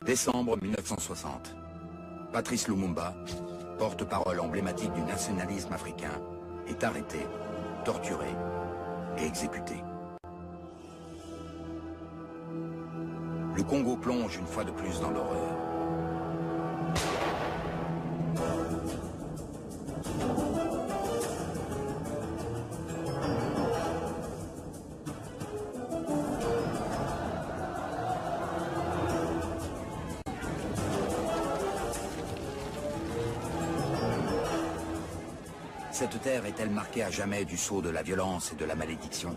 Décembre 1960. Patrice Lumumba, porte-parole emblématique du nationalisme africain, est arrêté, torturé et exécuté. Le Congo plonge une fois de plus dans l'horreur. Cette terre est-elle marquée à jamais du sceau de la violence et de la malédiction?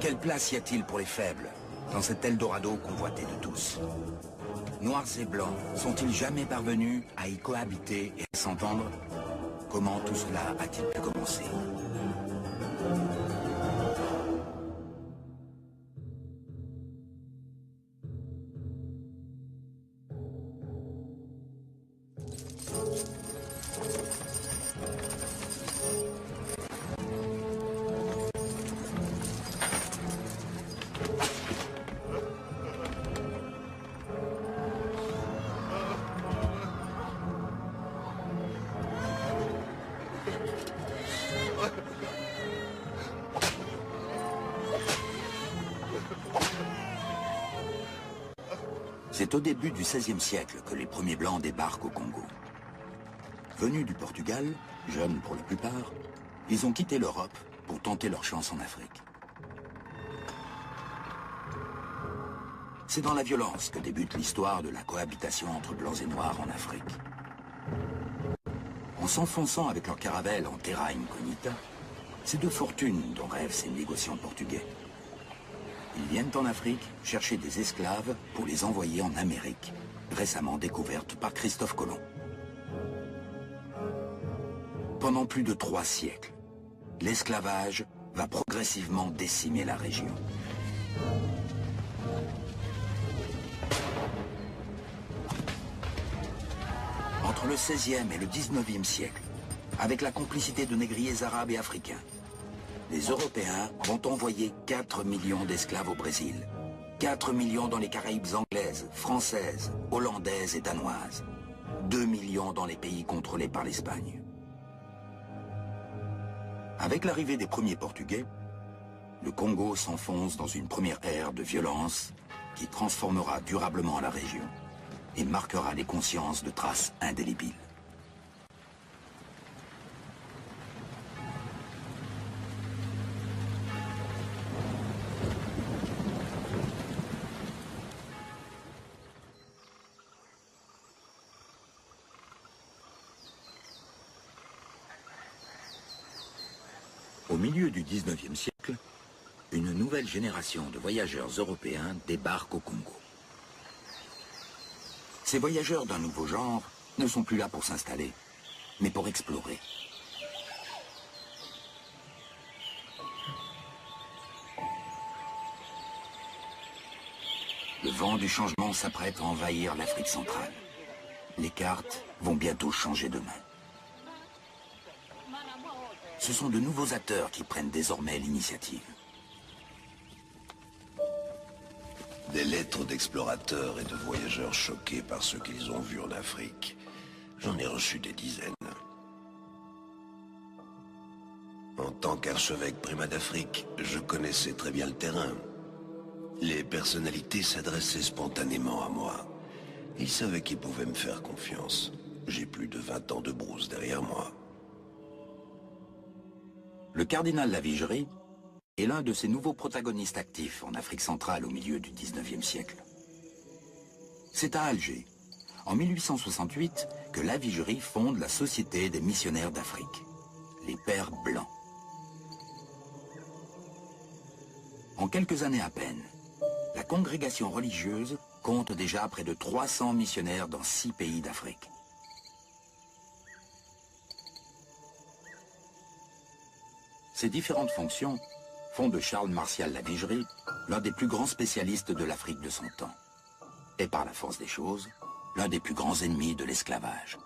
Quelle place y a-t-il pour les faibles dans cet Eldorado convoité de tous? Noirs et blancs sont-ils jamais parvenus à y cohabiter et à s'entendre? Comment tout cela a-t-il pu commencer? C'est au début du XVIe siècle que les premiers Blancs débarquent au Congo. Venus du Portugal, jeunes pour la plupart, ils ont quitté l'Europe pour tenter leur chance en Afrique. C'est dans la violence que débute l'histoire de la cohabitation entre Blancs et Noirs en Afrique. En s'enfonçant avec leur caravelle en terra incognita, c'est de fortune dont rêvent ces négociants portugais. Ils viennent en Afrique chercher des esclaves pour les envoyer en Amérique, récemment découverte par Christophe Colomb. Pendant plus de 3 siècles, l'esclavage va progressivement décimer la région. Entre le XVIe et le XIXe siècle, avec la complicité de négriers arabes et africains, les Européens vont envoyer 4 millions d'esclaves au Brésil. 4 millions dans les Caraïbes anglaises, françaises, hollandaises et danoises. 2 millions dans les pays contrôlés par l'Espagne. Avec l'arrivée des premiers Portugais, le Congo s'enfonce dans une première ère de violence qui transformera durablement la région et marquera les consciences de traces indélébiles. Au milieu du XIXe siècle, une nouvelle génération de voyageurs européens débarque au Congo. Ces voyageurs d'un nouveau genre ne sont plus là pour s'installer, mais pour explorer. Le vent du changement s'apprête à envahir l'Afrique centrale. Les cartes vont bientôt changer de main. Ce sont de nouveaux acteurs qui prennent désormais l'initiative. Des lettres d'explorateurs et de voyageurs choqués par ce qu'ils ont vu en Afrique. J'en ai reçu des dizaines. En tant qu'archevêque primat d'Afrique, je connaissais très bien le terrain. Les personnalités s'adressaient spontanément à moi. Ils savaient qu'ils pouvaient me faire confiance. J'ai plus de 20 ans de brousse derrière moi. Le cardinal Lavigerie est l'un de ces nouveaux protagonistes actifs en Afrique centrale au milieu du XIXe siècle. C'est à Alger, en 1868, que Lavigerie fonde la Société des missionnaires d'Afrique, les Pères Blancs. En quelques années à peine, la congrégation religieuse compte déjà près de 300 missionnaires dans 6 pays d'Afrique. Ces différentes fonctions font de Charles Martial Lavigerie l'un des plus grands spécialistes de l'Afrique de son temps. Et par la force des choses, l'un des plus grands ennemis de l'esclavage.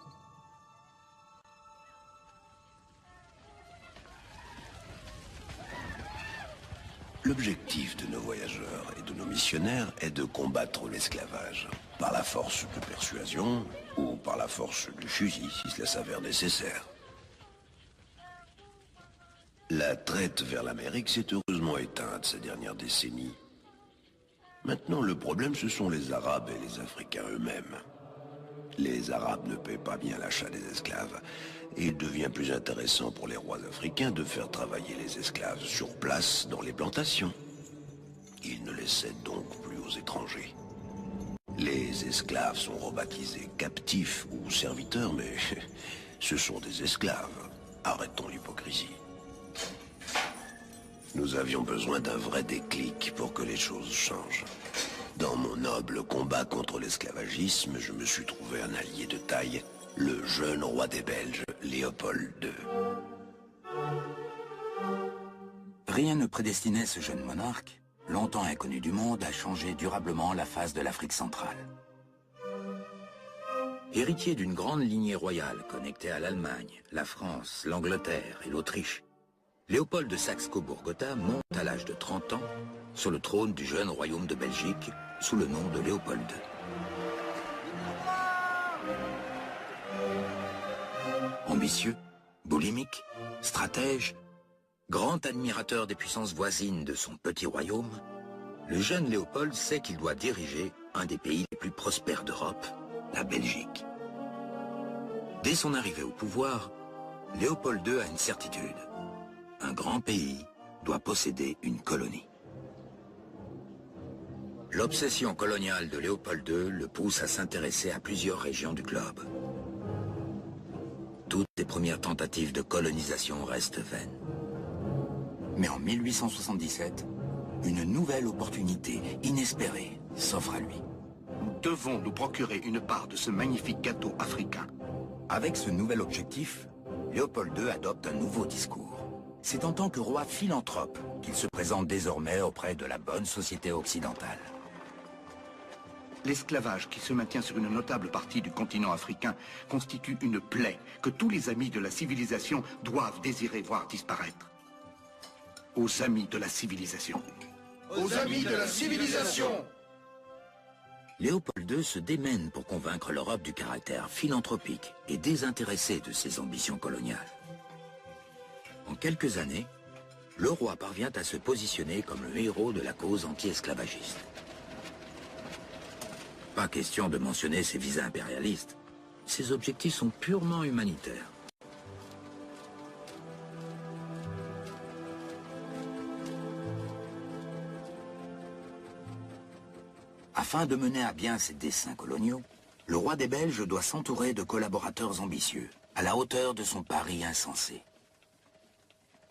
L'objectif de nos voyageurs et de nos missionnaires est de combattre l'esclavage, par la force de persuasion ou par la force du fusil si cela s'avère nécessaire. La traite vers l'Amérique s'est heureusement éteinte ces dernières décennies. Maintenant, le problème, ce sont les Arabes et les Africains eux-mêmes. Les Arabes ne paient pas bien l'achat des esclaves, et il devient plus intéressant pour les rois africains de faire travailler les esclaves sur place dans les plantations. Ils ne les cèdent donc plus aux étrangers. Les esclaves sont rebaptisés captifs ou serviteurs, mais ce sont des esclaves. Arrêtons l'hypocrisie. Nous avions besoin d'un vrai déclic pour que les choses changent. Dans mon noble combat contre l'esclavagisme, je me suis trouvé un allié de taille, le jeune roi des Belges, Léopold II. Rien ne prédestinait ce jeune monarque, longtemps inconnu du monde, à changer durablement la face de l'Afrique centrale. Héritier d'une grande lignée royale connectée à l'Allemagne, la France, l'Angleterre et l'Autriche, Léopold de Saxe-Cobourg-Gotha monte à l'âge de 30 ans sur le trône du jeune royaume de Belgique sous le nom de Léopold II. Ambitieux, boulimique, stratège, grand admirateur des puissances voisines de son petit royaume, le jeune Léopold sait qu'il doit diriger un des pays les plus prospères d'Europe, la Belgique. Dès son arrivée au pouvoir, Léopold II a une certitude. Un grand pays doit posséder une colonie. L'obsession coloniale de Léopold II le pousse à s'intéresser à plusieurs régions du globe. Toutes les premières tentatives de colonisation restent vaines. Mais en 1877, une nouvelle opportunité inespérée s'offre à lui. Nous devons nous procurer une part de ce magnifique gâteau africain. Avec ce nouvel objectif, Léopold II adopte un nouveau discours. C'est en tant que roi philanthrope qu'il se présente désormais auprès de la bonne société occidentale. L'esclavage qui se maintient sur une notable partie du continent africain constitue une plaie que tous les amis de la civilisation doivent désirer voir disparaître. Aux amis de la civilisation. Aux amis de la civilisation! Léopold II se démène pour convaincre l'Europe du caractère philanthropique et désintéressé de ses ambitions coloniales. En quelques années, le roi parvient à se positionner comme le héros de la cause anti-esclavagiste. Pas question de mentionner ses visées impérialistes. Ses objectifs sont purement humanitaires. Afin de mener à bien ses desseins coloniaux, le roi des Belges doit s'entourer de collaborateurs ambitieux, à la hauteur de son pari insensé.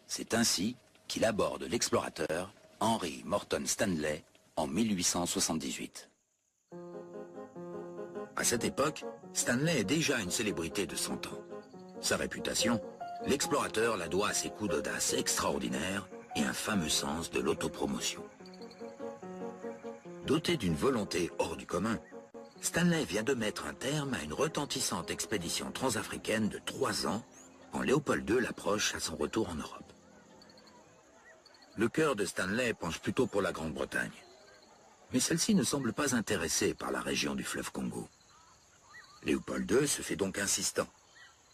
C'est ainsi qu'il aborde l'explorateur Henry Morton Stanley en 1878. À cette époque, Stanley est déjà une célébrité de son temps. Sa réputation, l'explorateur la doit à ses coups d'audace extraordinaires et un fameux sens de l'autopromotion. Doté d'une volonté hors du commun, Stanley vient de mettre un terme à une retentissante expédition transafricaine de 3 ans quand Léopold II l'approche à son retour en Europe. Le cœur de Stanley penche plutôt pour la Grande-Bretagne. Mais celle-ci ne semble pas intéressée par la région du fleuve Congo. Léopold II se fait donc insistant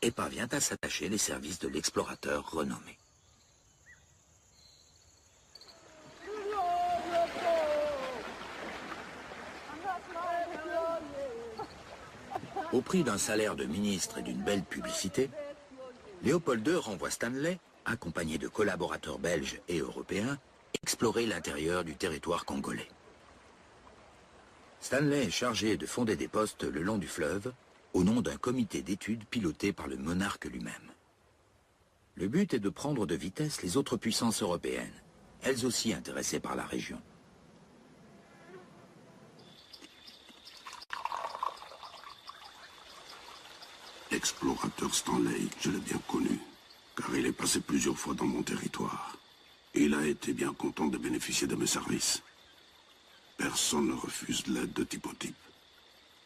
et parvient à s'attacher les services de l'explorateur renommé. Au prix d'un salaire de ministre et d'une belle publicité, Léopold II renvoie Stanley, accompagné de collaborateurs belges et européens, explorer l'intérieur du territoire congolais. Stanley est chargé de fonder des postes le long du fleuve, au nom d'un comité d'études piloté par le monarque lui-même. Le but est de prendre de vitesse les autres puissances européennes, elles aussi intéressées par la région. L'explorateur Stanley, je l'ai bien connu, car il est passé plusieurs fois dans mon territoire. Il a été bien content de bénéficier de mes services. Personne ne refuse l'aide de Tipo-Type,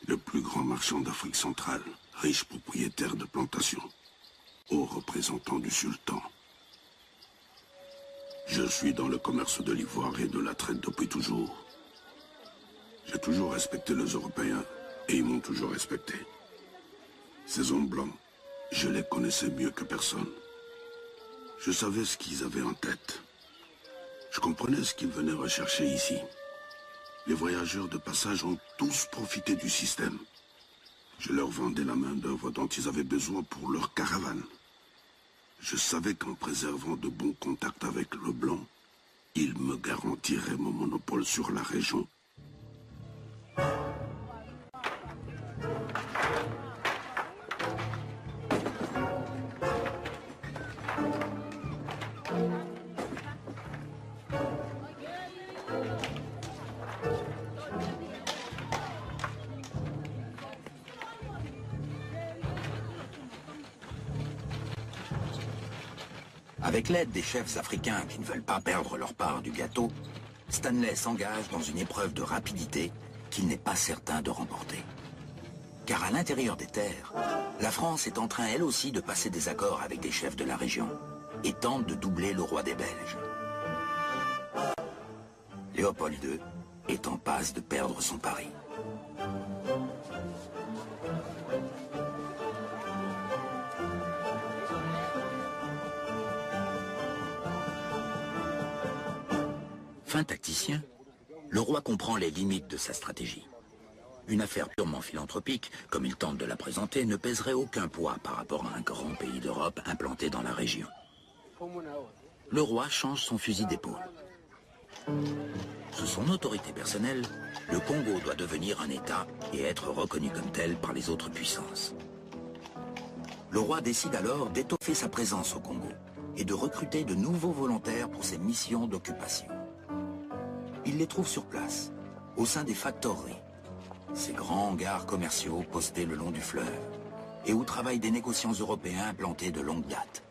le plus grand marchand d'Afrique centrale, riche propriétaire de plantations, haut représentant du sultan. Je suis dans le commerce de l'ivoire et de la traite depuis toujours. J'ai toujours respecté les Européens et ils m'ont toujours respecté. Ces hommes blancs, je les connaissais mieux que personne. Je savais ce qu'ils avaient en tête. Je comprenais ce qu'ils venaient rechercher ici. Les voyageurs de passage ont tous profité du système. Je leur vendais la main-d'œuvre dont ils avaient besoin pour leur caravane. Je savais qu'en préservant de bons contacts avec le blanc, ils me garantiraient mon monopole sur la région. Avec l'aide des chefs africains qui ne veulent pas perdre leur part du gâteau, Stanley s'engage dans une épreuve de rapidité qu'il n'est pas certain de remporter. Car à l'intérieur des terres, la France est en train elle aussi de passer des accords avec des chefs de la région et tente de doubler le roi des Belges. Léopold II est en passe de perdre son pari. Fin tacticien, le roi comprend les limites de sa stratégie. Une affaire purement philanthropique, comme il tente de la présenter, ne pèserait aucun poids par rapport à un grand pays d'Europe implanté dans la région. Le roi change son fusil d'épaule. Sous son autorité personnelle, le Congo doit devenir un État et être reconnu comme tel par les autres puissances. Le roi décide alors d'étoffer sa présence au Congo et de recruter de nouveaux volontaires pour ses missions d'occupation. Il les trouve sur place, au sein des factoreries, ces grands hangars commerciaux postés le long du fleuve, et où travaillent des négociants européens implantés de longue date.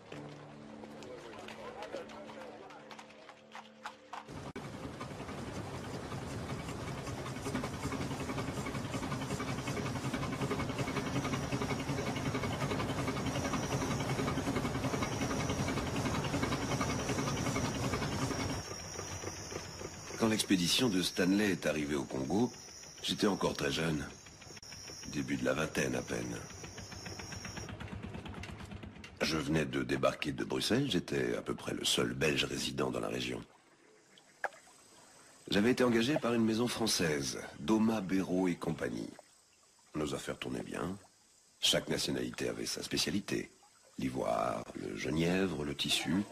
Quand l'expédition de Stanley est arrivée au Congo, j'étais encore très jeune. Début de la vingtaine à peine. Je venais de débarquer de Bruxelles, j'étais à peu près le seul Belge résident dans la région. J'avais été engagé par une maison française, Doma, Béraud et compagnie. Nos affaires tournaient bien. Chaque nationalité avait sa spécialité. L'ivoire, le genièvre, le tissu.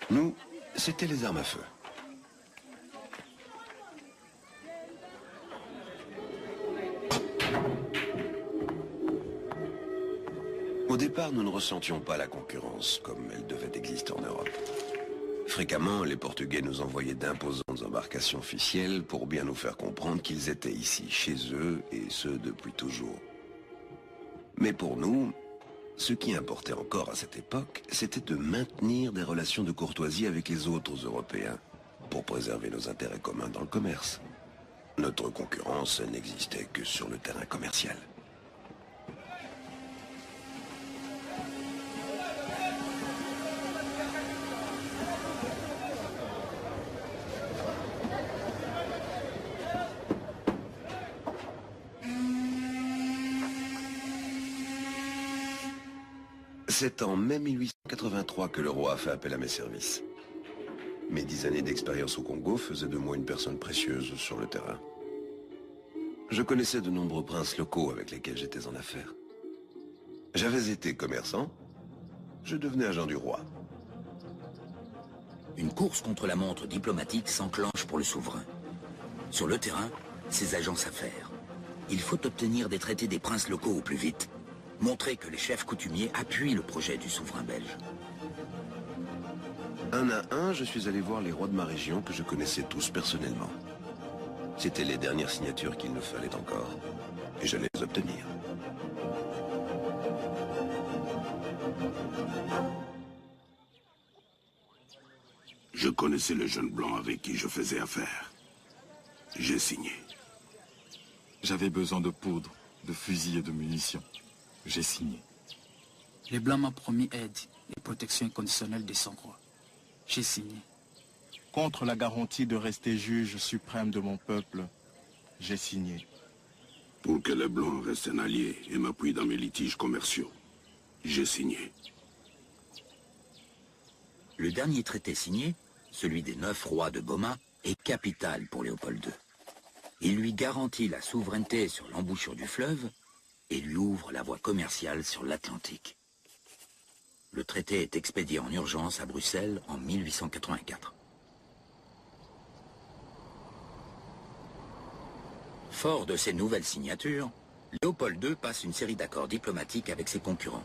Nous, c'était les armes à feu. Au départ, nous ne ressentions pas la concurrence comme elle devait exister en Europe. Fréquemment, les Portugais nous envoyaient d'imposantes embarcations officielles pour bien nous faire comprendre qu'ils étaient ici, chez eux, et ce depuis toujours. Mais pour nous, ce qui importait encore à cette époque, c'était de maintenir des relations de courtoisie avec les autres Européens, pour préserver nos intérêts communs dans le commerce. Notre concurrence n'existait que sur le terrain commercial. C'est en mai 1883 que le roi a fait appel à mes services. Mes 10 années d'expérience au Congo faisaient de moi une personne précieuse sur le terrain. Je connaissais de nombreux princes locaux avec lesquels j'étais en affaires. J'avais été commerçant, je devenais agent du roi. Une course contre la montre diplomatique s'enclenche pour le souverain. Sur le terrain, ses agents s'affairent. Il faut obtenir des traités des princes locaux au plus vite. Montrer que les chefs coutumiers appuient le projet du souverain belge. Un à un, je suis allé voir les rois de ma région que je connaissais tous personnellement. C'étaient les dernières signatures qu'il nous fallait encore. Et j'allais les obtenir. Je connaissais le jeune blanc avec qui je faisais affaire. J'ai signé. J'avais besoin de poudre, de fusils et de munitions. J'ai signé. Le blanc m'a promis aide et protection inconditionnelle de son roi. J'ai signé. contre la garantie de rester juge suprême de mon peuple, j'ai signé. Pour que les Blancs restent un allié et m'appuient dans mes litiges commerciaux, j'ai signé. Le dernier traité signé, celui des 9 rois de Boma, est capital pour Léopold II. Il lui garantit la souveraineté sur l'embouchure du fleuve et lui ouvre la voie commerciale sur l'Atlantique. Le traité est expédié en urgence à Bruxelles en 1884. Fort de ces nouvelles signatures, Léopold II passe une série d'accords diplomatiques avec ses concurrents.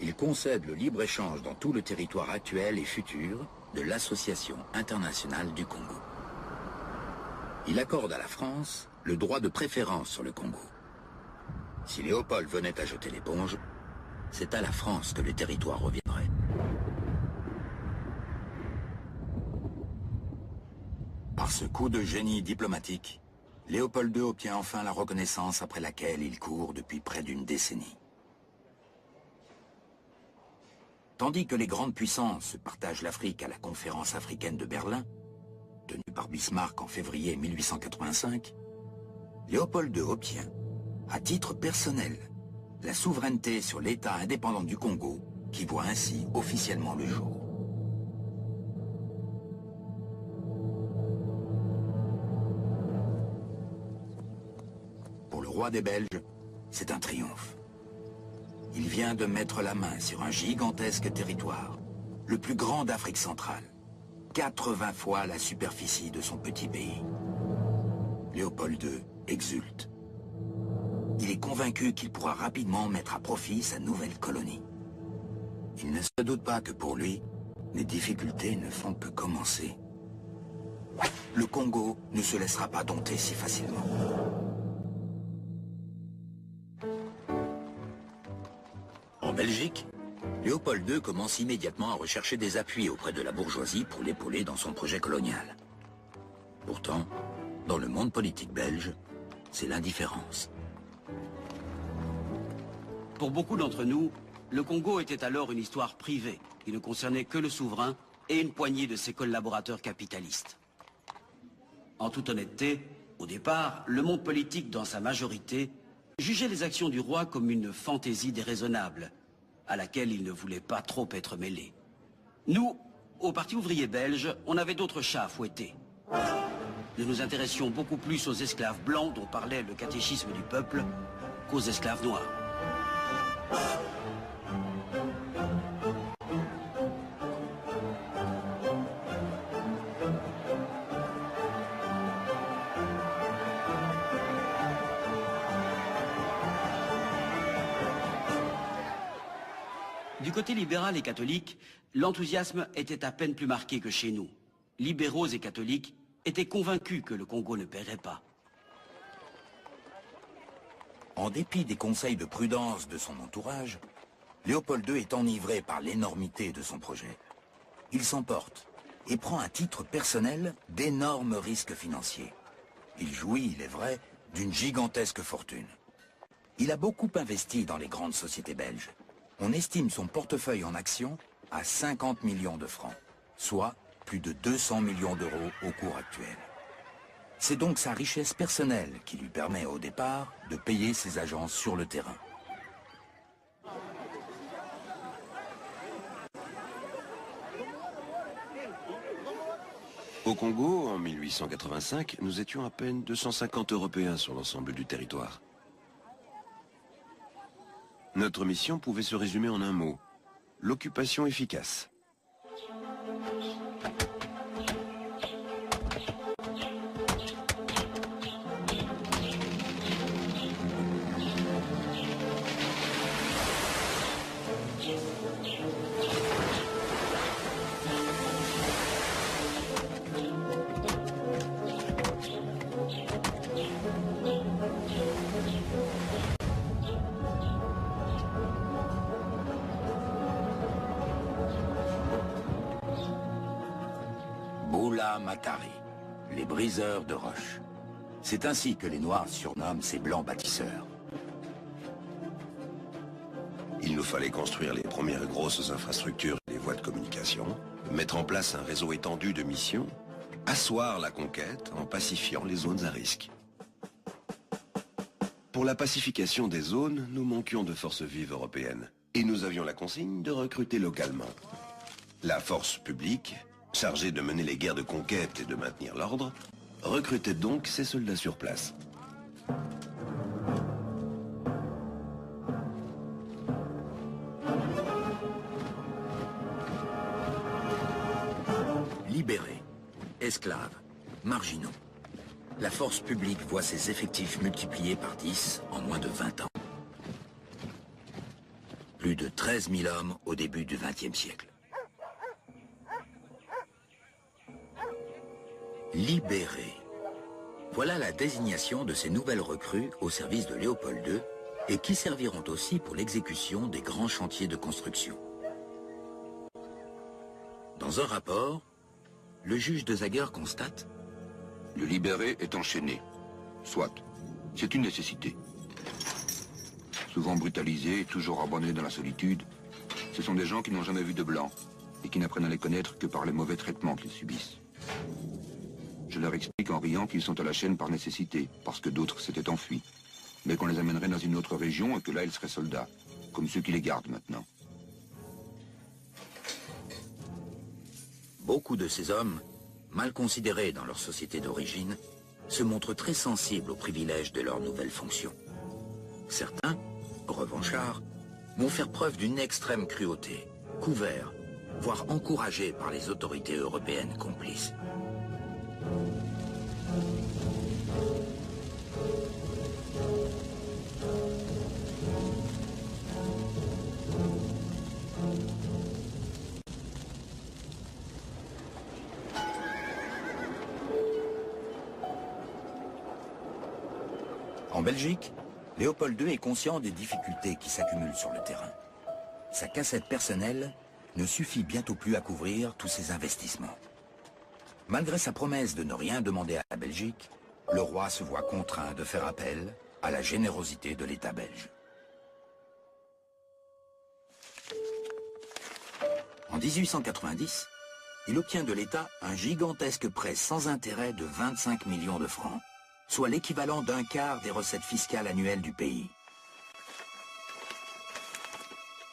Il concède le libre-échange dans tout le territoire actuel et futur de l'Association internationale du Congo. Il accorde à la France le droit de préférence sur le Congo. Si Léopold venait à jeter l'éponge, c'est à la France que le territoire reviendrait. Par ce coup de génie diplomatique, Léopold II obtient enfin la reconnaissance après laquelle il court depuis près d'une décennie. Tandis que les grandes puissances partagent l'Afrique à la conférence africaine de Berlin, tenue par Bismarck en février 1885, Léopold II obtient, à titre personnel, la souveraineté sur l'État indépendant du Congo, qui voit ainsi officiellement le jour. Pour le roi des Belges, c'est un triomphe. Il vient de mettre la main sur un gigantesque territoire, le plus grand d'Afrique centrale, 80 fois la superficie de son petit pays. Léopold II exulte. Il est convaincu qu'il pourra rapidement mettre à profit sa nouvelle colonie. Il ne se doute pas que pour lui, les difficultés ne font que commencer. Le Congo ne se laissera pas dompter si facilement. En Belgique, Léopold II commence immédiatement à rechercher des appuis auprès de la bourgeoisie pour l'épauler dans son projet colonial. Pourtant, dans le monde politique belge, c'est l'indifférence. Pour beaucoup d'entre nous, le Congo était alors une histoire privée qui ne concernait que le souverain et une poignée de ses collaborateurs capitalistes. En toute honnêteté, au départ, le monde politique dans sa majorité jugeait les actions du roi comme une fantaisie déraisonnable, à laquelle il ne voulait pas trop être mêlé. Nous, au Parti ouvrier belge, on avait d'autres chats à fouetter. Nous nous intéressions beaucoup plus aux esclaves blancs dont parlait le catéchisme du peuple qu'aux esclaves noirs. Du côté libéral et catholique, l'enthousiasme était à peine plus marqué que chez nous. Libéraux et catholiques étaient convaincus que le Congo ne paierait pas. En dépit des conseils de prudence de son entourage, Léopold II est enivré par l'énormité de son projet. Il s'emporte et prend à titre personnel d'énormes risques financiers. Il jouit, il est vrai, d'une gigantesque fortune. Il a beaucoup investi dans les grandes sociétés belges. On estime son portefeuille en actions à 50 millions de francs, soit plus de 200 millions d'euros au cours actuel. C'est donc sa richesse personnelle qui lui permet au départ de payer ses agents sur le terrain. Au Congo, en 1885, nous étions à peine 250 Européens sur l'ensemble du territoire. Notre mission pouvait se résumer en un mot, l'occupation efficace. Matari, les briseurs de roches. C'est ainsi que les Noirs surnomment ces blancs bâtisseurs. Il nous fallait construire les premières grosses infrastructures et les voies de communication. exploitation, mettre en place un réseau étendu de missions, asseoir la conquête en pacifiant les zones à risque. Pour la pacification des zones, nous manquions de forces vives européennes et nous avions la consigne de recruter localement. La force publique, chargée de mener les guerres de conquête et de maintenir l'ordre, recrutait donc ses soldats sur place. Libérés, esclaves, marginaux. La force publique voit ses effectifs multipliés par 10 en moins de 20 ans. Plus de 13 000 hommes au début du XXe siècle. Libérés. Voilà la désignation de ces nouvelles recrues au service de Léopold II et qui serviront aussi pour l'exécution des grands chantiers de construction. Dans un rapport, le juge de Zager constate: Le libéré est enchaîné. Soit. C'est une nécessité. Souvent brutalisés et toujours abandonnés dans la solitude, ce sont des gens qui n'ont jamais vu de blanc et qui n'apprennent à les connaître que par les mauvais traitements qu'ils subissent. Je leur explique en riant qu'ils sont à la chaîne par nécessité, parce que d'autres s'étaient enfuis, mais qu'on les amènerait dans une autre région et que là ils seraient soldats, comme ceux qui les gardent maintenant. Beaucoup de ces hommes, mal considérés dans leur société d'origine, se montrent très sensibles aux privilèges de leur nouvelle fonction. Certains, revanchards, vont faire preuve d'une extrême cruauté, couverts, voire encouragés par les autorités européennes complices. En Belgique, Léopold II est conscient des difficultés qui s'accumulent sur le terrain. Sa cassette personnelle ne suffit bientôt plus à couvrir tous ses investissements. Malgré sa promesse de ne rien demander à la Belgique, le roi se voit contraint de faire appel à la générosité de l'État belge. En 1890, il obtient de l'État un gigantesque prêt sans intérêt de 25 millions de francs, soit l'équivalent d'un quart des recettes fiscales annuelles du pays.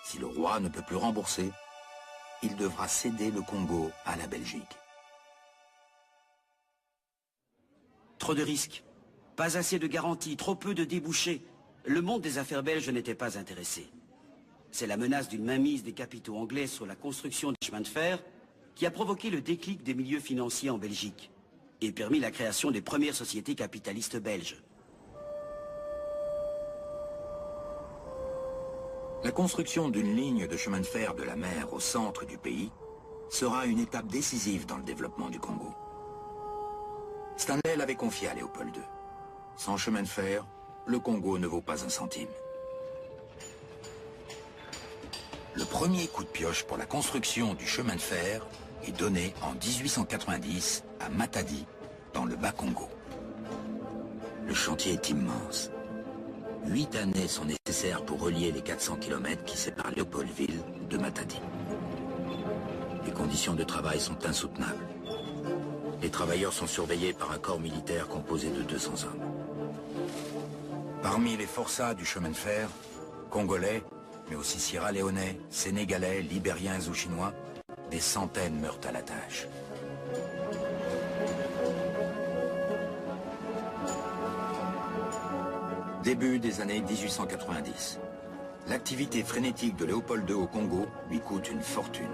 Si le roi ne peut plus rembourser, il devra céder le Congo à la Belgique. Trop de risques, pas assez de garanties, trop peu de débouchés. Le monde des affaires belges n'était pas intéressé. C'est la menace d'une mainmise des capitaux anglais sur la construction des chemins de fer qui a provoqué le déclic des milieux financiers en Belgique et permis la création des premières sociétés capitalistes belges. La construction d'une ligne de chemin de fer de la mer au centre du pays sera une étape décisive dans le développement du Congo. Stanley l'avait confié à Léopold II. Sans chemin de fer, le Congo ne vaut pas un centime. Le premier coup de pioche pour la construction du chemin de fer est donné en 1890 à Matadi, dans le Bas-Congo. Le chantier est immense. 8 années sont nécessaires pour relier les 400 km qui séparent Léopoldville de Matadi. Les conditions de travail sont insoutenables. Les travailleurs sont surveillés par un corps militaire composé de 200 hommes. Parmi les forçats du chemin de fer, Congolais, mais aussi Sierra-Léonais, Sénégalais, Libériens ou Chinois, des centaines meurent à la tâche. Début des années 1890. L'activité frénétique de Léopold II au Congo lui coûte une fortune.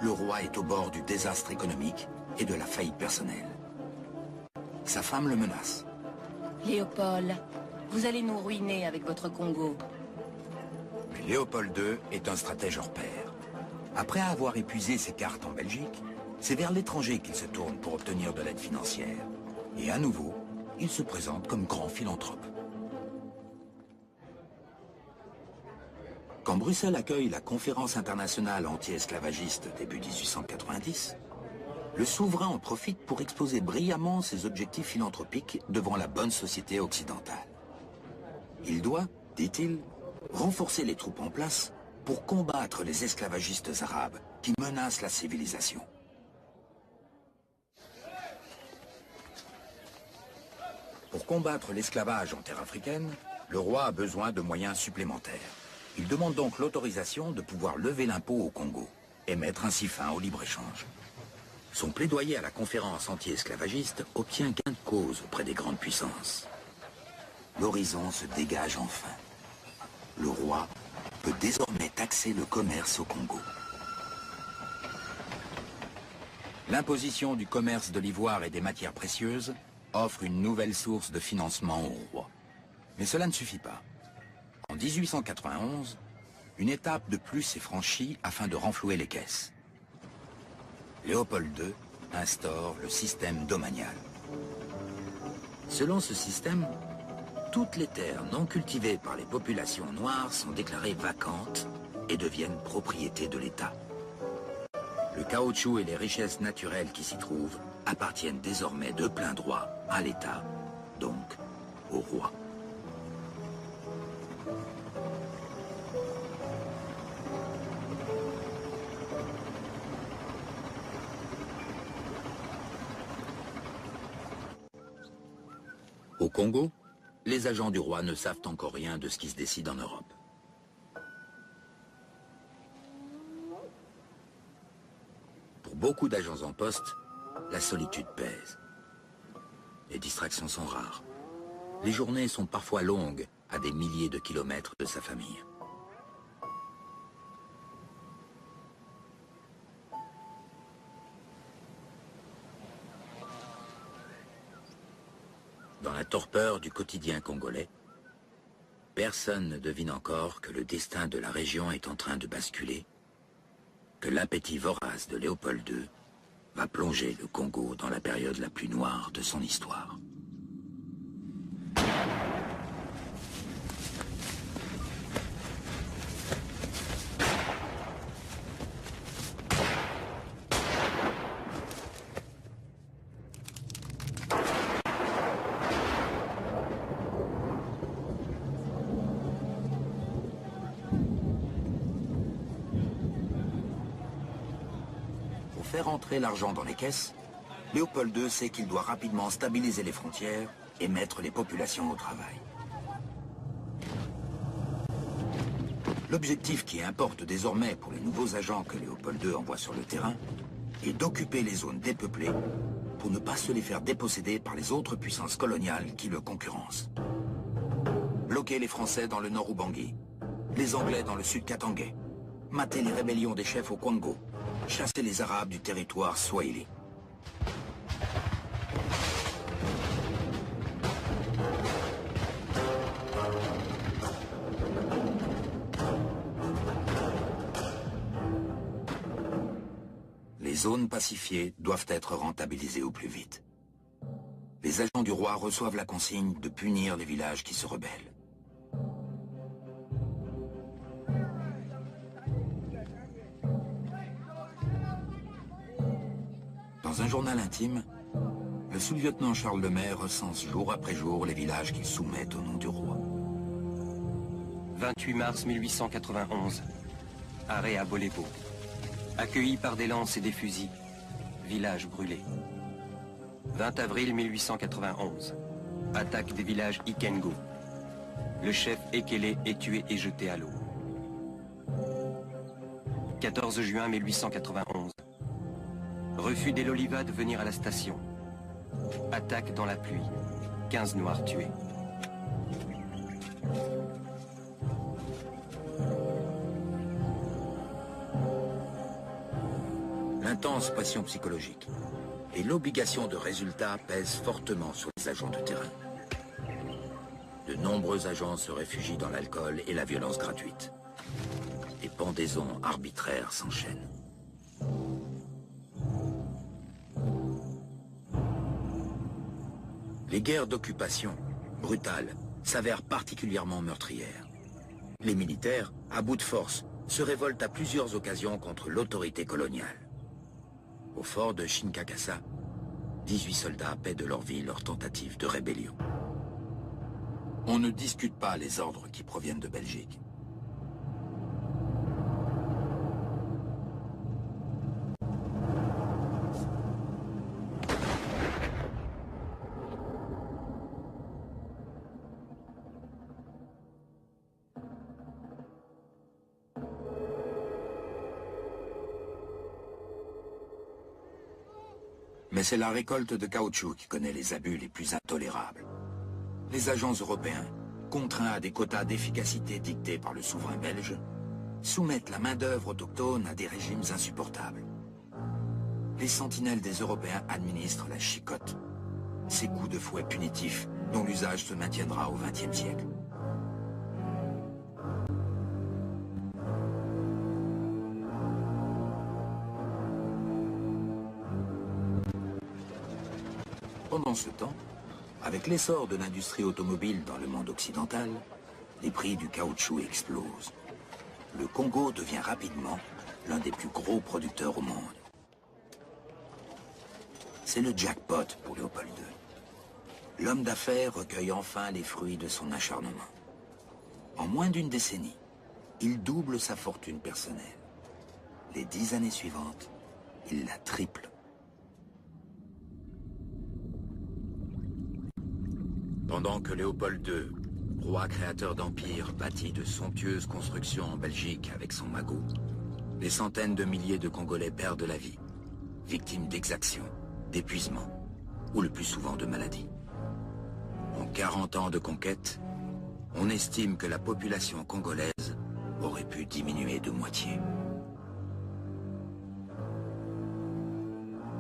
Le roi est au bord du désastre économique et de la faillite personnelle. Sa femme le menace. Léopold, vous allez nous ruiner avec votre Congo. Mais Léopold II est un stratège hors pair. Après avoir épuisé ses cartes en Belgique, c'est vers l'étranger qu'il se tourne pour obtenir de l'aide financière. Et à nouveau, il se présente comme grand philanthrope. Quand Bruxelles accueille la conférence internationale anti-esclavagiste début 1890, le souverain en profite pour exposer brillamment ses objectifs philanthropiques devant la bonne société occidentale. Il doit, dit-il, renforcer les troupes en place pour combattre les esclavagistes arabes qui menacent la civilisation. Pour combattre l'esclavage en terre africaine, le roi a besoin de moyens supplémentaires. Il demande donc l'autorisation de pouvoir lever l'impôt au Congo et mettre ainsi fin au libre-échange. Son plaidoyer à la conférence anti-esclavagiste obtient gain de cause auprès des grandes puissances. L'horizon se dégage enfin. Le roi peut désormais taxer le commerce au Congo. L'imposition du commerce de l'ivoire et des matières précieuses offre une nouvelle source de financement au roi. Mais cela ne suffit pas. En 1891, une étape de plus est franchie afin de renflouer les caisses. Léopold II instaure le système domanial. Selon ce système, toutes les terres non cultivées par les populations noires sont déclarées vacantes et deviennent propriété de l'État. Le caoutchouc et les richesses naturelles qui s'y trouvent appartiennent désormais de plein droit à l'État, donc au roi. Au Congo, les agents du roi ne savent encore rien de ce qui se décide en Europe. Pour beaucoup d'agents en poste, la solitude pèse. Les distractions sont rares. Les journées sont parfois longues, à des milliers de kilomètres de sa famille. Dans la torpeur du quotidien congolais, personne ne devine encore que le destin de la région est en train de basculer, que l'appétit vorace de Léopold II va plonger le Congo dans la période la plus noire de son histoire. Faire entrer l'argent dans les caisses, Léopold II sait qu'il doit rapidement stabiliser les frontières et mettre les populations au travail. L'objectif qui importe désormais pour les nouveaux agents que Léopold II envoie sur le terrain est d'occuper les zones dépeuplées pour ne pas se les faire déposséder par les autres puissances coloniales qui le concurrencent. Bloquer les Français dans le nord Ubangi, les Anglais dans le sud Katangais, mater les rébellions des chefs au Kwango, chasser les Arabes du territoire Swahili. Les zones pacifiées doivent être rentabilisées au plus vite. Les agents du roi reçoivent la consigne de punir les villages qui se rebellent. Dans un journal intime, le sous-lieutenant Charles Lemay recense jour après jour les villages qu'il soumet au nom du roi. 28 mars 1891, arrêt à Bolébo. Accueilli par des lances et des fusils, village brûlé. 20 avril 1891, attaque des villages Ikengo. Le chef Ekele est tué et jeté à l'eau. 14 juin 1891. Refus des Loliva de venir à la station. Attaque dans la pluie. 15 Noirs tués. L'intense pression psychologique et l'obligation de résultat pèsent fortement sur les agents de terrain. De nombreux agents se réfugient dans l'alcool et la violence gratuite. Les pendaisons arbitraires s'enchaînent. Les guerres d'occupation, brutales, s'avèrent particulièrement meurtrières. Les militaires, à bout de force, se révoltent à plusieurs occasions contre l'autorité coloniale. Au fort de Shinkakassa, 18 soldats paient de leur vie leur tentative de rébellion. On ne discute pas les ordres qui proviennent de Belgique. Mais c'est la récolte de caoutchouc qui connaît les abus les plus intolérables. Les agents européens, contraints à des quotas d'efficacité dictés par le souverain belge, soumettent la main-d'œuvre autochtone à des régimes insupportables. Les sentinelles des Européens administrent la chicotte, ces coups de fouet punitifs dont l'usage se maintiendra au XXe siècle. Pendant ce temps, avec l'essor de l'industrie automobile dans le monde occidental, les prix du caoutchouc explosent. Le Congo devient rapidement l'un des plus gros producteurs au monde. C'est le jackpot pour Léopold II. L'homme d'affaires recueille enfin les fruits de son acharnement. En moins d'une décennie, il double sa fortune personnelle. Les 10 années suivantes, il la triple. Pendant que Léopold II, roi créateur d'empire, bâtit de somptueuses constructions en Belgique avec son magot, des centaines de milliers de Congolais perdent la vie, victimes d'exactions, d'épuisement, ou le plus souvent de maladies. En 40 ans de conquête, on estime que la population congolaise aurait pu diminuer de moitié.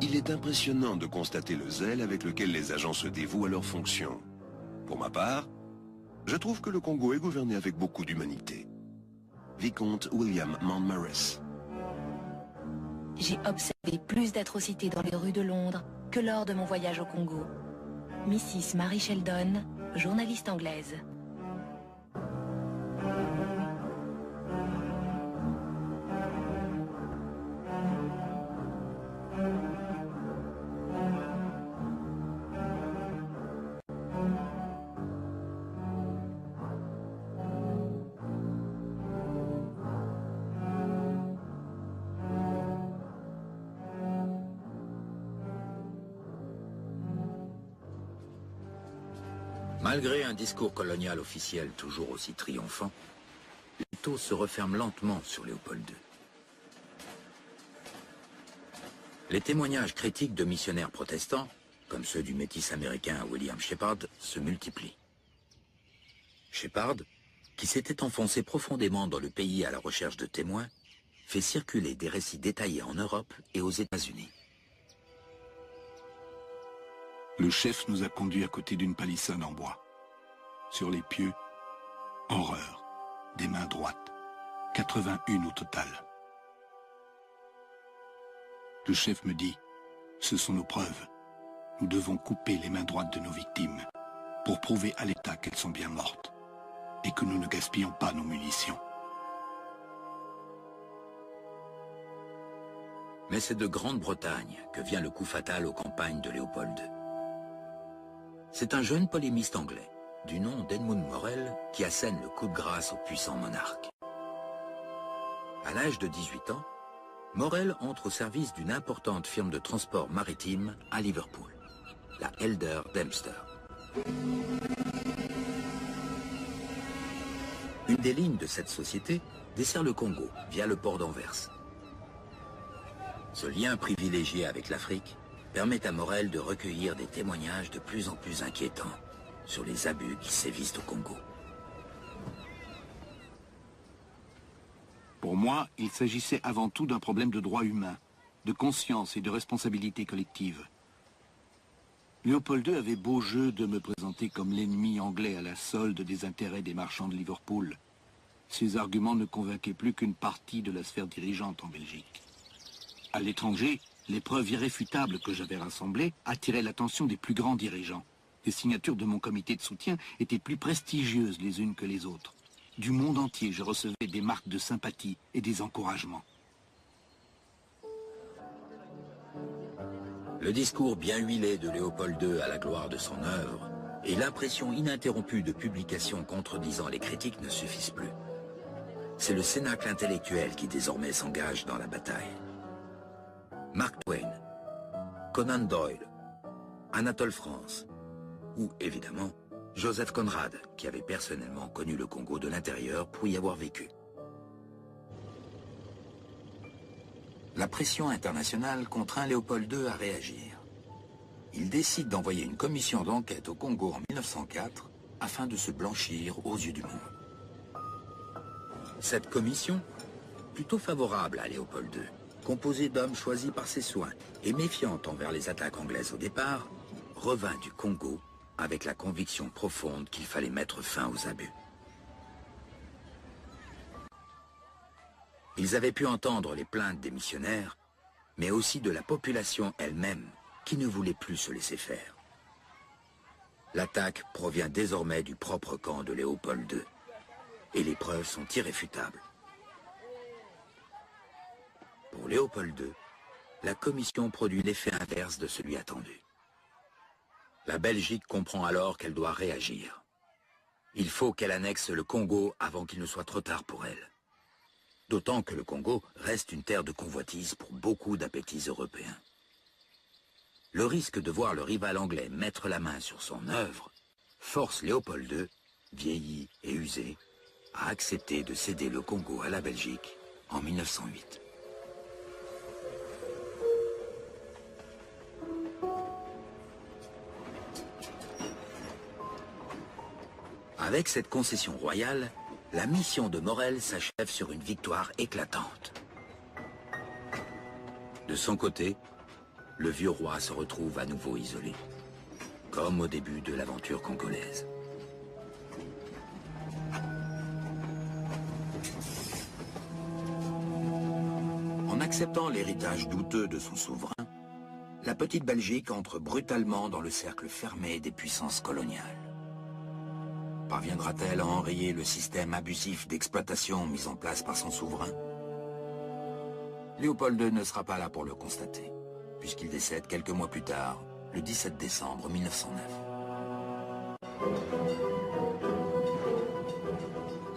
Il est impressionnant de constater le zèle avec lequel les agents se dévouent à leurs fonctions. Pour ma part, je trouve que le Congo est gouverné avec beaucoup d'humanité. Vicomte William Mountmorres. J'ai observé plus d'atrocités dans les rues de Londres que lors de mon voyage au Congo. Mrs. Mary Sheldon, journaliste anglaise. Malgré un discours colonial officiel toujours aussi triomphant, l'étau se referme lentement sur Léopold II. Les témoignages critiques de missionnaires protestants, comme ceux du métis américain William Shepard, se multiplient. Shepard, qui s'était enfoncé profondément dans le pays à la recherche de témoins, fait circuler des récits détaillés en Europe et aux États-Unis. Le chef nous a conduits à côté d'une palissade en bois. Sur les pieux, horreur, des mains droites, 81 au total. Le chef me dit, ce sont nos preuves. Nous devons couper les mains droites de nos victimes pour prouver à l'État qu'elles sont bien mortes et que nous ne gaspillons pas nos munitions. Mais c'est de Grande-Bretagne que vient le coup fatal aux campagnes de Léopold II. C'est un jeune polémiste anglais, du nom d'Edmund Morel, qui assène le coup de grâce au puissant monarque. À l'âge de 18 ans, Morel entre au service d'une importante firme de transport maritime à Liverpool, la Elder Dempster. Une des lignes de cette société dessert le Congo via le port d'Anvers. Ce lien privilégié avec l'Afrique permet à Morel de recueillir des témoignages de plus en plus inquiétants sur les abus qui sévissent au Congo. Pour moi, il s'agissait avant tout d'un problème de droit humain, de conscience et de responsabilité collective. Léopold II avait beau jeu de me présenter comme l'ennemi anglais à la solde des intérêts des marchands de Liverpool. Ses arguments ne convainquaient plus qu'une partie de la sphère dirigeante en Belgique. À l'étranger, les preuves irréfutables que j'avais rassemblées attiraient l'attention des plus grands dirigeants. Les signatures de mon comité de soutien étaient plus prestigieuses les unes que les autres. Du monde entier, je recevais des marques de sympathie et des encouragements. Le discours bien huilé de Léopold II à la gloire de son œuvre et l'impression ininterrompue de publications contredisant les critiques ne suffisent plus. C'est le cénacle intellectuel qui désormais s'engage dans la bataille. Mark Twain, Conan Doyle, Anatole France, ou évidemment Joseph Conrad, qui avait personnellement connu le Congo de l'intérieur pour y avoir vécu. La pression internationale contraint Léopold II à réagir. il décide d'envoyer une commission d'enquête au Congo en 1904 afin de se blanchir aux yeux du monde. Cette commission, plutôt favorable à Léopold II, composée d'hommes choisis par ses soins et méfiante envers les attaques anglaises au départ, revint du Congo avec la conviction profonde qu'il fallait mettre fin aux abus. Ils avaient pu entendre les plaintes des missionnaires, mais aussi de la population elle-même, qui ne voulait plus se laisser faire. L'attaque provient désormais du propre camp de Léopold II, et les preuves sont irréfutables. Pour Léopold II, la commission produit l'effet inverse de celui attendu. La Belgique comprend alors qu'elle doit réagir. Il faut qu'elle annexe le Congo avant qu'il ne soit trop tard pour elle. D'autant que le Congo reste une terre de convoitise pour beaucoup d'appétits européens. Le risque de voir le rival anglais mettre la main sur son œuvre force Léopold II, vieilli et usé, à accepter de céder le Congo à la Belgique en 1908. Avec cette concession royale, la mission de Morel s'achève sur une victoire éclatante. De son côté, le vieux roi se retrouve à nouveau isolé, comme au début de l'aventure congolaise. En acceptant l'héritage douteux de son souverain, la petite Belgique entre brutalement dans le cercle fermé des puissances coloniales. Parviendra-t-elle à enrayer le système abusif d'exploitation mis en place par son souverain? Léopold II ne sera pas là pour le constater, puisqu'il décède quelques mois plus tard, le 17 décembre 1909.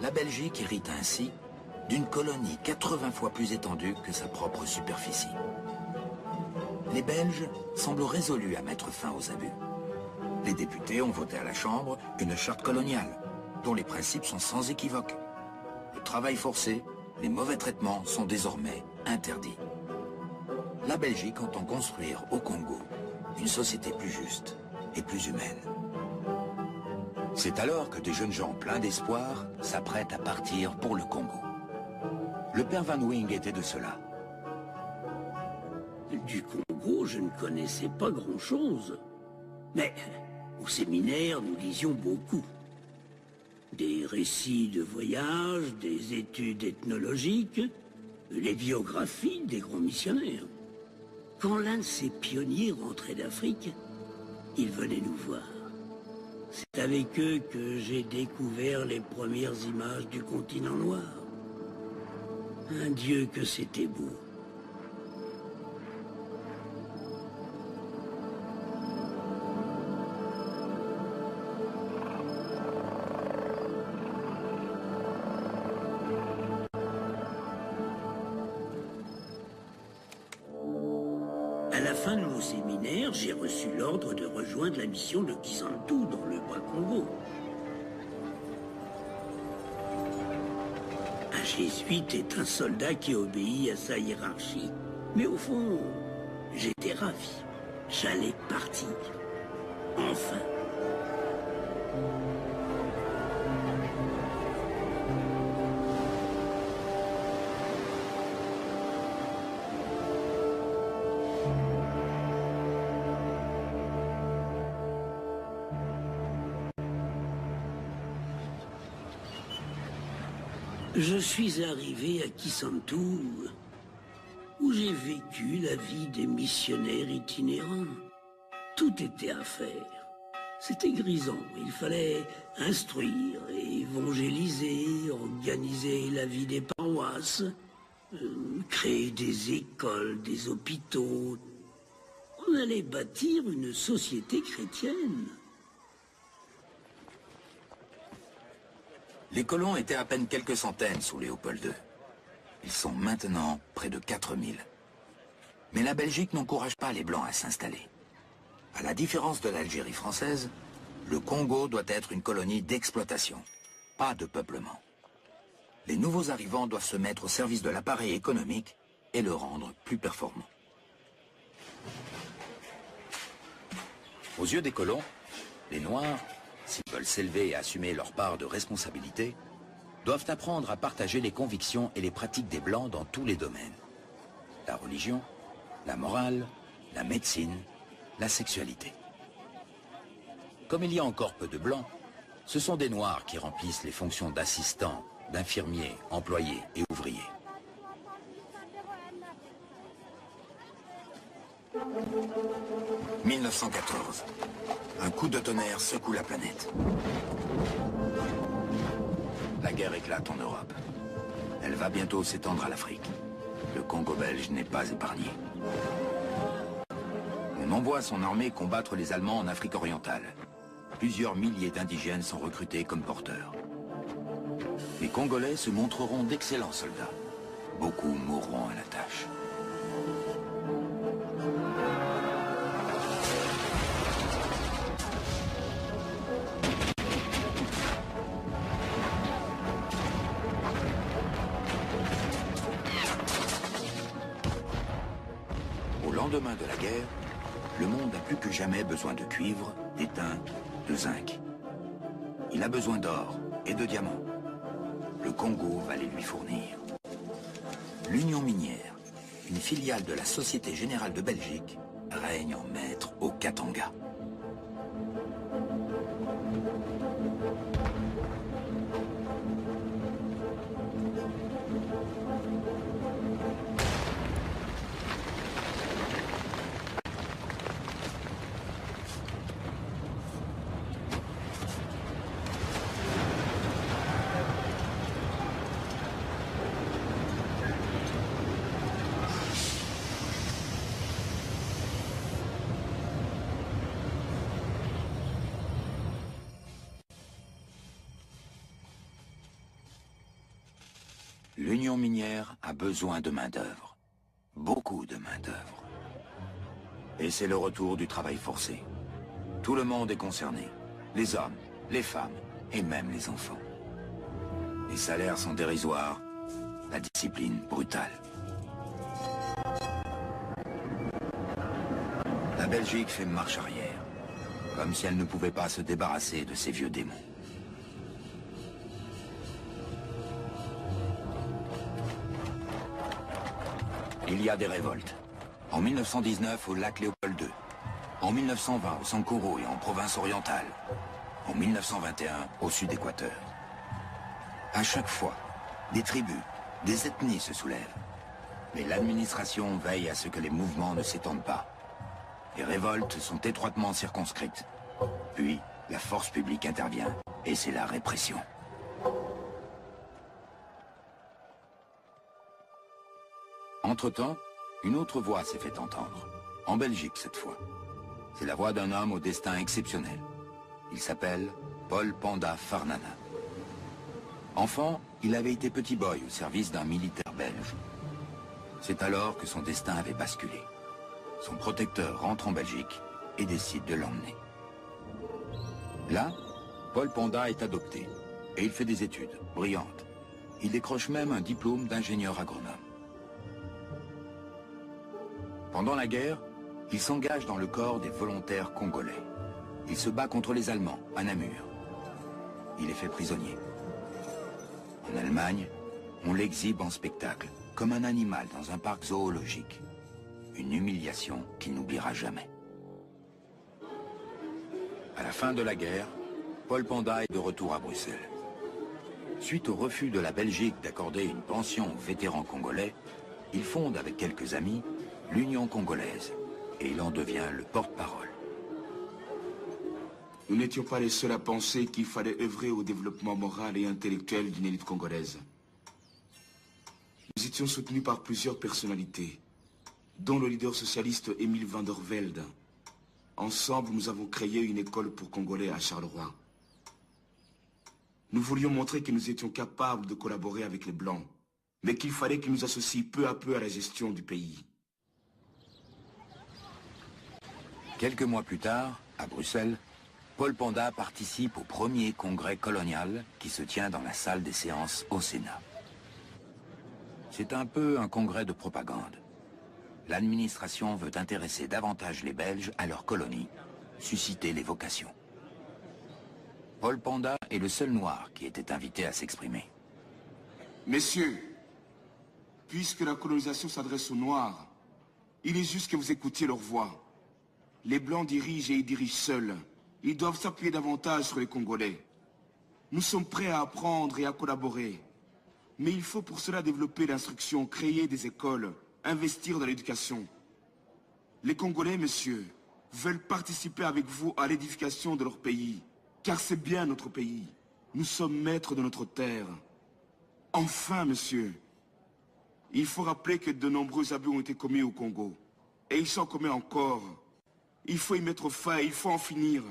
La Belgique hérite ainsi d'une colonie 80 fois plus étendue que sa propre superficie. Les Belges semblent résolus à mettre fin aux abus. Les députés ont voté à la Chambre une charte coloniale, dont les principes sont sans équivoque. Le travail forcé, les mauvais traitements sont désormais interdits. La Belgique entend construire au Congo une société plus juste et plus humaine. C'est alors que des jeunes gens pleins d'espoir s'apprêtent à partir pour le Congo. Le père Van Wing était de cela. Du Congo, je ne connaissais pas grand-chose. Mais au séminaire, nous lisions beaucoup. Des récits de voyage, des études ethnologiques, les biographies des grands missionnaires. Quand l'un de ces pionniers rentrait d'Afrique, il venait nous voir. C'est avec eux que j'ai découvert les premières images du continent noir. Un Dieu que c'était beau. À la fin de mon séminaire, j'ai reçu l'ordre de rejoindre la mission de Kisantu dans le Bas-Congo. Un jésuite est un soldat qui obéit à sa hiérarchie. Mais au fond, j'étais ravi. J'allais partir. Enfin. Je suis arrivé à Kisantu, où j'ai vécu la vie des missionnaires itinérants. Tout était à faire. C'était grisant. Il fallait instruire, évangéliser, organiser la vie des paroisses, créer des écoles, des hôpitaux. On allait bâtir une société chrétienne. Les colons étaient à peine quelques centaines sous Léopold II. Ils sont maintenant près de 4000. Mais la Belgique n'encourage pas les Blancs à s'installer. À la différence de l'Algérie française, le Congo doit être une colonie d'exploitation, pas de peuplement. Les nouveaux arrivants doivent se mettre au service de l'appareil économique et le rendre plus performant. Aux yeux des colons, les Noirs, s'ils veulent s'élever et assumer leur part de responsabilité, doivent apprendre à partager les convictions et les pratiques des Blancs dans tous les domaines. La religion, la morale, la médecine, la sexualité. Comme il y a encore peu de Blancs, ce sont des Noirs qui remplissent les fonctions d'assistants, d'infirmiers, employés et ouvriers. « 1914. Un coup de tonnerre secoue la planète. La guerre éclate en Europe. Elle va bientôt s'étendre à l'Afrique. Le Congo belge n'est pas épargné. On envoie son armée combattre les Allemands en Afrique orientale. Plusieurs milliers d'indigènes sont recrutés comme porteurs. Les Congolais se montreront d'excellents soldats. Beaucoup mourront à la tâche. Au lendemain de la guerre, le monde a plus que jamais besoin de cuivre, d'étain, de zinc. Il a besoin d'or et de diamants. Le Congo va les lui fournir. L'Union minière, une filiale de la Société Générale de Belgique, règne en maître au Katanga. L'Union minière a besoin de main-d'œuvre. Beaucoup de main-d'œuvre. Et c'est le retour du travail forcé. Tout le monde est concerné. Les hommes, les femmes et même les enfants. Les salaires sont dérisoires, la discipline brutale. La Belgique fait marche arrière, comme si elle ne pouvait pas se débarrasser de ces vieux démons. Il y a des révoltes. En 1919 au lac Léopold II. En 1920 au Sankoro et en province orientale. En 1921 au sud-Équateur. À chaque fois, des tribus, des ethnies se soulèvent. Mais l'administration veille à ce que les mouvements ne s'étendent pas. Les révoltes sont étroitement circonscrites. Puis, la force publique intervient et c'est la répression. Entre-temps, une autre voix s'est fait entendre. En Belgique, cette fois. C'est la voix d'un homme au destin exceptionnel. Il s'appelle Paul Panda Farnana. Enfant, il avait été petit boy au service d'un militaire belge. C'est alors que son destin avait basculé. Son protecteur rentre en Belgique et décide de l'emmener. Là, Paul Panda est adopté et il fait des études brillantes. Il décroche même un diplôme d'ingénieur agronome. Pendant la guerre, il s'engage dans le corps des volontaires congolais. Il se bat contre les Allemands, à Namur. Il est fait prisonnier. En Allemagne, on l'exhibe en spectacle, comme un animal dans un parc zoologique. Une humiliation qu'il n'oubliera jamais. À la fin de la guerre, Paul Panda est de retour à Bruxelles. Suite au refus de la Belgique d'accorder une pension aux vétérans congolais, il fonde avec quelques amis l'Union congolaise, et il en devient le porte-parole. Nous n'étions pas les seuls à penser qu'il fallait œuvrer au développement moral et intellectuel d'une élite congolaise. Nous étions soutenus par plusieurs personnalités, dont le leader socialiste Émile van der Velde. Ensemble, nous avons créé une école pour Congolais à Charleroi. Nous voulions montrer que nous étions capables de collaborer avec les Blancs, mais qu'il fallait qu'ils nous associent peu à peu à la gestion du pays. Quelques mois plus tard, à Bruxelles, Paul Panda participe au premier congrès colonial qui se tient dans la salle des séances au Sénat. C'est un peu un congrès de propagande. L'administration veut intéresser davantage les Belges à leur colonie susciter les vocations. Paul Panda est le seul noir qui était invité à s'exprimer. Messieurs, puisque la colonisation s'adresse aux Noirs, il est juste que vous écoutiez leur voix. Les Blancs dirigent et ils dirigent seuls. Ils doivent s'appuyer davantage sur les Congolais. Nous sommes prêts à apprendre et à collaborer. Mais il faut pour cela développer l'instruction, créer des écoles, investir dans l'éducation. Les Congolais, messieurs, veulent participer avec vous à l'édification de leur pays. Car c'est bien notre pays. Nous sommes maîtres de notre terre. Enfin, monsieur, il faut rappeler que de nombreux abus ont été commis au Congo. Et ils sont commis encore. Il faut y mettre fin, il faut en finir.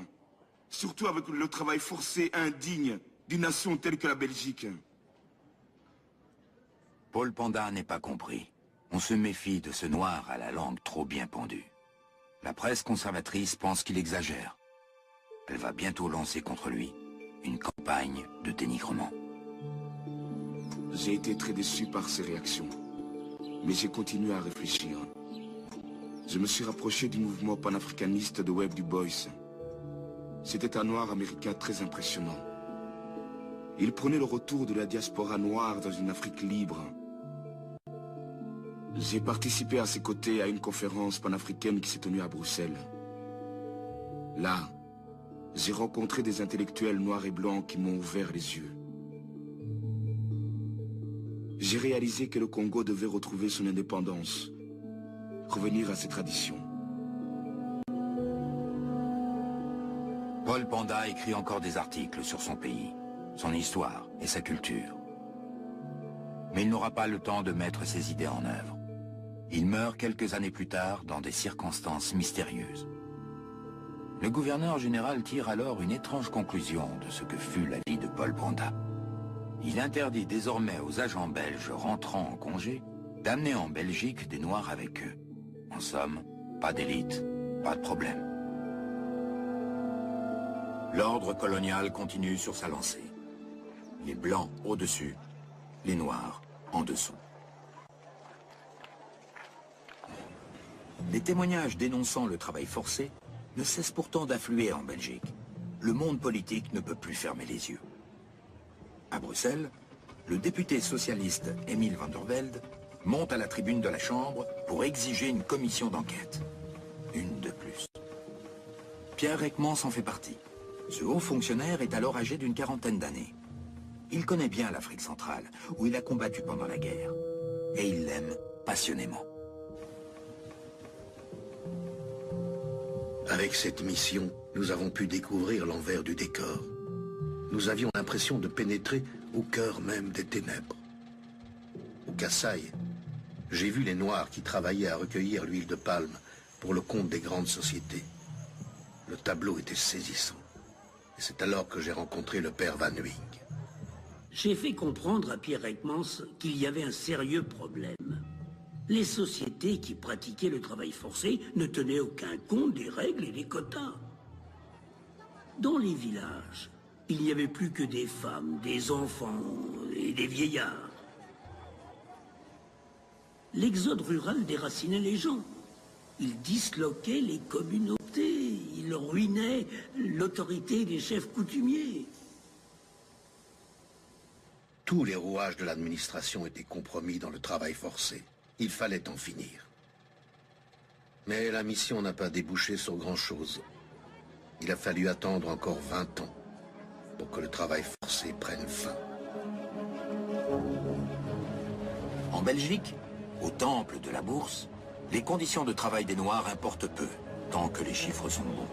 Surtout avec le travail forcé, indigne, d'une nation telle que la Belgique. Paul Panda n'est pas compris. On se méfie de ce noir à la langue trop bien pendue. La presse conservatrice pense qu'il exagère. Elle va bientôt lancer contre lui une campagne de dénigrement. J'ai été très déçu par ces réactions. Mais j'ai continué à réfléchir. Je me suis rapproché du mouvement panafricaniste de Webb Du Bois. C'était un noir américain très impressionnant. Il prenait le retour de la diaspora noire dans une Afrique libre. J'ai participé à ses côtés à une conférence panafricaine qui s'est tenue à Bruxelles. Là, j'ai rencontré des intellectuels noirs et blancs qui m'ont ouvert les yeux. J'ai réalisé que le Congo devait retrouver son indépendance, revenir à ses traditions. Paul Panda écrit encore des articles sur son pays, son histoire et sa culture. Mais il n'aura pas le temps de mettre ses idées en œuvre. Il meurt quelques années plus tard dans des circonstances mystérieuses. Le gouverneur général tire alors une étrange conclusion de ce que fut la vie de Paul Panda. Il interdit désormais aux agents belges rentrant en congé d'amener en Belgique des Noirs avec eux. En somme, pas d'élite, pas de problème. L'ordre colonial continue sur sa lancée. Les Blancs au-dessus, les Noirs en dessous. Les témoignages dénonçant le travail forcé ne cessent pourtant d'affluer en Belgique. Le monde politique ne peut plus fermer les yeux. À Bruxelles, le député socialiste Emile van der Velde monte à la tribune de la Chambre pour exiger une commission d'enquête. Une de plus. Pierre Ekmans en fait partie. Ce haut fonctionnaire est alors âgé d'une quarantaine d'années. Il connaît bien l'Afrique centrale, où il a combattu pendant la guerre. Et il l'aime passionnément. Avec cette mission, nous avons pu découvrir l'envers du décor. Nous avions l'impression de pénétrer au cœur même des ténèbres. Au Kasaï, j'ai vu les Noirs qui travaillaient à recueillir l'huile de palme pour le compte des grandes sociétés. Le tableau était saisissant. Et c'est alors que j'ai rencontré le père Van Huynh. J'ai fait comprendre à Pierre Ekmans qu'il y avait un sérieux problème. Les sociétés qui pratiquaient le travail forcé ne tenaient aucun compte des règles et des quotas. Dans les villages, il n'y avait plus que des femmes, des enfants et des vieillards. L'exode rural déracinait les gens. Il disloquait les communautés, il ruinait l'autorité des chefs coutumiers. Tous les rouages de l'administration étaient compromis dans le travail forcé. Il fallait en finir. Mais la mission n'a pas débouché sur grand-chose. Il a fallu attendre encore 20 ans pour que le travail forcé prenne fin. En Belgique, au temple de la bourse, les conditions de travail des Noirs importent peu, tant que les chiffres sont bons.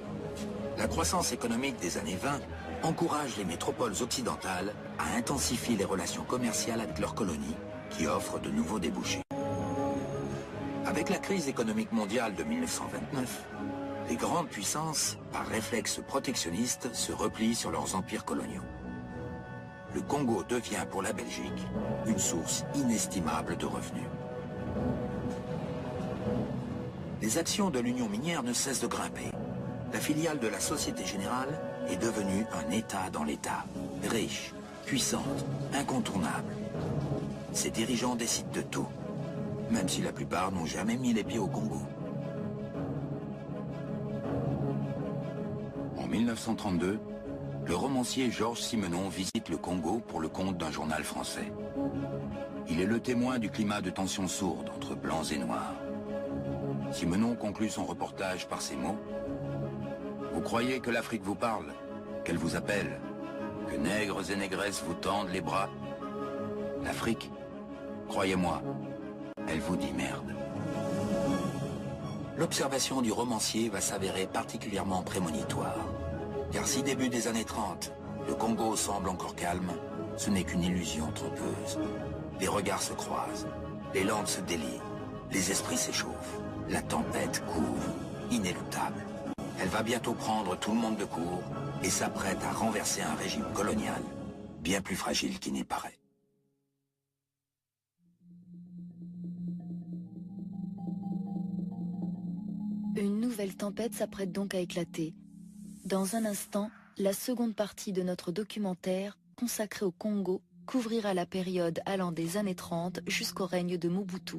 La croissance économique des années 20 encourage les métropoles occidentales à intensifier les relations commerciales avec leurs colonies, qui offrent de nouveaux débouchés. Avec la crise économique mondiale de 1929, les grandes puissances, par réflexe protectionniste, se replient sur leurs empires coloniaux. Le Congo devient pour la Belgique une source inestimable de revenus. Les actions de l'Union minière ne cessent de grimper. La filiale de la Société Générale est devenue un État dans l'État, riche, puissante, incontournable. Ses dirigeants décident de tout, même si la plupart n'ont jamais mis les pieds au Congo. 1932, le romancier Georges Simenon visite le Congo pour le compte d'un journal français. Il est le témoin du climat de tension sourde entre blancs et noirs. Simenon conclut son reportage par ces mots. « Vous croyez que l'Afrique vous parle, qu'elle vous appelle, que nègres et négresses vous tendent les bras? L'Afrique, croyez-moi, elle vous dit merde. » L'observation du romancier va s'avérer particulièrement prémonitoire. Car si début des années 30, le Congo semble encore calme, ce n'est qu'une illusion trompeuse. Les regards se croisent, les langues se délient, les esprits s'échauffent. La tempête court, inéluctable. Elle va bientôt prendre tout le monde de court et s'apprête à renverser un régime colonial bien plus fragile qu'il n'y paraît. Une nouvelle tempête s'apprête donc à éclater. Dans un instant, la seconde partie de notre documentaire, consacrée au Congo, couvrira la période allant des années 30 jusqu'au règne de Mobutu.